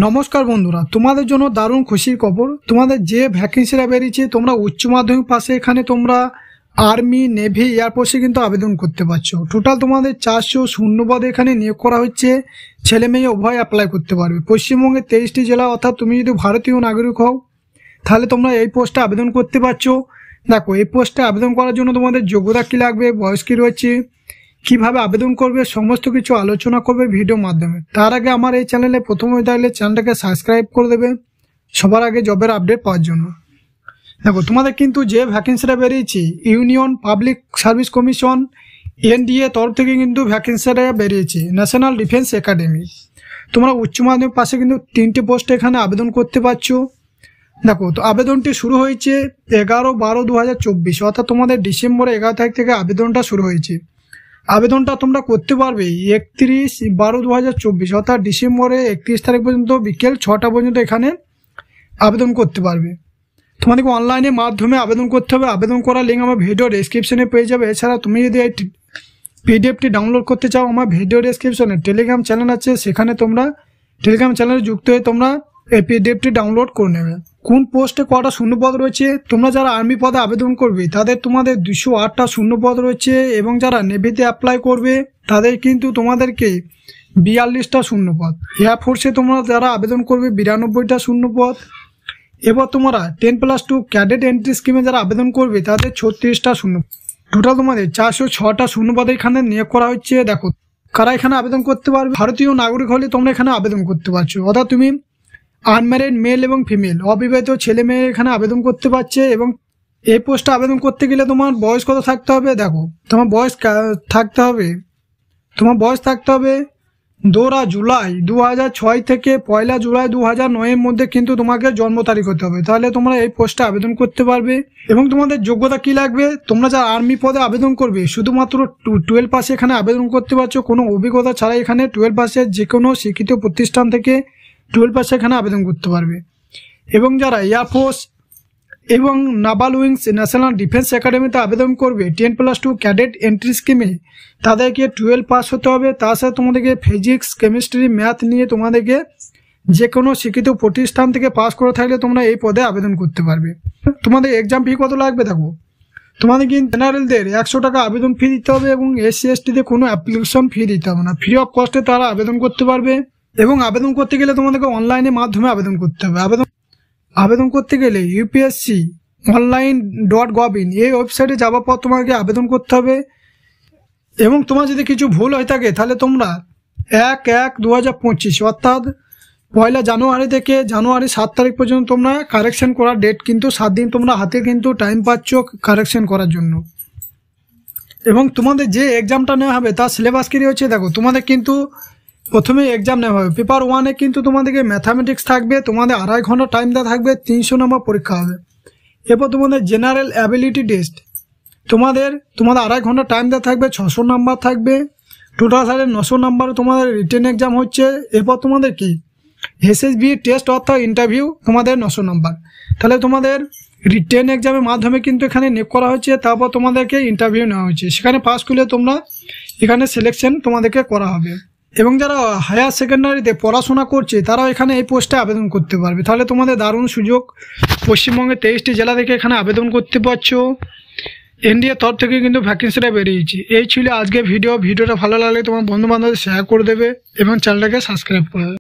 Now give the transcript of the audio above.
নমস্কার বন্ধুরা, তোমাদের জন্য দারুণ খুশির খবর। তোমাদের যে ভ্যাকেন্সিটা বেরিয়েছে, তোমরা উচ্চ মাধ্যমিক পাশে এখানে তোমরা আর্মি, নেভি, এয়ারফোর্সে কিন্তু আবেদন করতে পারছো। টোটাল তোমাদের 400 শূন্যপদ এখানে নিয়োগ করা হচ্ছে। ছেলে মেয়ে উভয় অ্যাপ্লাই করতে পারবে। পশ্চিমবঙ্গের 23টি জেলা, অর্থাৎ তুমি যদি ভারতীয় নাগরিক হও তাহলে তোমরা এই পোস্টে আবেদন করতে পারছো। দেখো, এই পোস্টে আবেদন করার জন্য তোমাদের যোগ্যতা কী লাগবে, বয়স কী রয়েছে, কিভাবে আবেদন করবে, সমস্ত কিছু আলোচনা করবে ভিডিওর মাধ্যমে। তার আগে আমার এই চ্যানেলে প্রথম হয়ে থাকলে চ্যানেলটাকে সাবস্ক্রাইব করে দেবে সবার আগে জবের আপডেট পাওয়ার জন্য। দেখো, তোমাদের কিন্তু যে ভ্যাকেন্সিটা বেরিয়েছে, union public service commission NDA তরফ থেকে কিন্তু ভ্যাকেন্সিটা বেরিয়েছে, ন্যাশনাল ডিফেন্স একাডেমি। তোমরা উচ্চ মাধ্যমিক পাশে কিন্তু 3টে পোস্টে এখানে আবেদন করতে পারছো। দেখো, তো আবেদনটি শুরু হয়েছে 11/12/2024, অর্থাৎ তোমাদের ডিসেম্বরের 11 তারিখ থেকে আবেদনটা শুরু হয়েছে। আবেদনটা তোমরা করতে পারবে 31/12/2024, অর্থাৎ ডিসেম্বরে 31 তারিখ পর্যন্ত বিকেল 6টা পর্যন্ত এখানে আবেদন করতে পারবে। তোমাদেরকে অনলাইনের মাধ্যমে আবেদন করতে হবে। আবেদন করার লিঙ্ক আমার ভিডিও ডেসক্রিপশনে পেয়ে যাবে। এছাড়া তুমি যদি এই পিডিএফটি ডাউনলোড করতে চাও, আমার ভিডিও ডেসক্রিপশনে টেলিগ্রাম চ্যানেল আছে, সেখানে তোমরা টেলিগ্রাম চ্যানেলে যুক্ত হয়ে তোমরা এই পিডিএফটি ডাউনলোড করে নেবে। কোন পোস্টে কটা শূন্যপদ রয়েছে, তোমরা যারা আর্মি পদে আবেদন করবে তাদের তোমাদের 208টা শূন্যপদ রয়েছে, এবং যারা নেভিতে অ্যাপ্লাই করবে তাদের কিন্তু তোমাদেরকে 42টা শূন্যপদ। এয়ারফোর্সে তোমরা যারা আবেদন করবে 92টা শূন্যপদ। এবার তোমরা 10+2 ক্যাডেট এন্ট্রি স্কিমে যারা আবেদন করবে তাদের 36টা শূন্যপদ। টোটাল তোমাদের 406টা শূন্যপদ এখানে নিয়োগ করা হচ্ছে। দেখো, কারা এখানে আবেদন করতে পারবে। ভারতীয় নাগরিক হলে তোমরা এখানে আবেদন করতে পারছো, অর্থাৎ তুমি আনম্যারিড মেল এবং ফিমেল, অবিবাহিত ছেলে মেয়ে এখানে আবেদন করতে পারছে। এবং এই পোস্টে আবেদন করতে গেলে তোমার বয়স কত থাকতে হবে। দেখো, তোমার বয়স থাকতে হবে 2 জুলাই 2006 থেকে 1 জুলাই 2009 মধ্যে কিন্তু তোমাকে জন্ম তারিখ হতে হবে, তাহলে তোমরা এই পোস্টে আবেদন করতে পারবে। এবং তোমাদের যোগ্যতা কি লাগবে, তোমরা যারা আর্মি পদে আবেদন করবে শুধুমাত্র 12 পাশে এখানে আবেদন করতে পারছো। কোনো অভিজ্ঞতা ছাড়াই এখানে 12 পাশে যে কোনো শিক্ষিত প্রতিষ্ঠান থেকে 12 পাশে এখানে আবেদন করতে পারবে। এবং যারা এয়ারফোর্স এবং নাভাল উইংস ন্যাশনাল ডিফেন্স একাডেমিতে আবেদন করবে 10+2 ক্যাডেট এন্ট্রি স্কিমে, তাদেরকে 12 পাস হতে হবে। তার সাথে তোমাদেরকে ফিজিক্স, কেমিস্ট্রি, ম্যাথ নিয়ে তোমাদেরকে যে কোনো শিক্ষিত প্রতিষ্ঠান থেকে পাস করে থাকলে তোমরা এই পদে আবেদন করতে পারবে। তোমাদের এক্সাম ফি কত লাগবে। দেখো, তোমাদের কিন্তু জেনারেলদের 100 টাকা আবেদন ফি দিতে হবে, এবং SC STদের কোনো অ্যাপ্লিকেশন ফি দিতে হবে না। ফ্রি অফ কস্টে তারা আবেদন করতে পারবে। এবং আবেদন করতে গেলে তোমাদেরকে অনলাইনের মাধ্যমে আবেদন করতে হবে। আবেদন করতে গেলে upsconline.gov.in এই ওয়েবসাইটে যাওয়ার পর তোমাকে আবেদন করতে হবে। এবং তোমার যদি কিছু ভুল হয়ে থাকে তাহলে তোমরা 1/1/2025, অর্থাৎ 1 জানুয়ারি থেকে জানুয়ারি 7 তারিখ পর্যন্ত তোমরা কারেকশন করার ডেট, কিন্তু 7 দিন তোমরা হাতে কিন্তু টাইম পাচ্ছ কারেকশন করার জন্য। এবং তোমাদের যে এক্সামটা নেওয়া হবে তার সিলেবাস কী রয়েছে। দেখো, তোমাদের কিন্তু প্রথমে এক্সাম নেওয়া হবে। পেপার 1-এ কিন্তু তোমাদেরকে ম্যাথামেটিক্স থাকবে, তোমাদের 2.5 ঘন্টা টাইম দেওয়া থাকবে, 300 নম্বর পরীক্ষা হবে। এরপর তোমাদের জেনারেল অ্যাবিলিটি টেস্ট, তোমাদের 2.5 ঘন্টা টাইম দেওয়া থাকবে, 600 নাম্বার থাকবে। টোটাল 900 নাম্বার তোমাদের রিটেন এক্সাম হচ্ছে। এরপর তোমাদের কি SSB টেস্ট, অর্থাৎ ইন্টারভিউ, তোমাদের 900 নাম্বার। তাহলে তোমাদের রিটেন এক্সামের মাধ্যমে কিন্তু এখানে নিয়োগ করা হচ্ছে। তারপর তোমাদেরকে ইন্টারভিউ নেওয়া হচ্ছে, সেখানে পাস করলে তোমরা এখানে সিলেকশন তোমাদেরকে করা হবে। এবং যারা হায়ার সেকেন্ডারিতে পড়াশোনা করছে তারাও এখানে এই পোস্টে আবেদন করতে পারবে। তাহলে তোমাদের দারুণ সুযোগ। পশ্চিমবঙ্গের 23টি জেলা থেকে এখানে আবেদন করতে পারছো। এনডিএ তরফ থেকে কিন্তু ভ্যাকেন্সিটা বেরিয়েছে। এই ছিল আজকে ভিডিওটা ভালো লাগলে তোমার বন্ধু বান্ধবদের শেয়ার করে দেবে এবং চ্যানেলটাকে সাবস্ক্রাইব করে দেবে।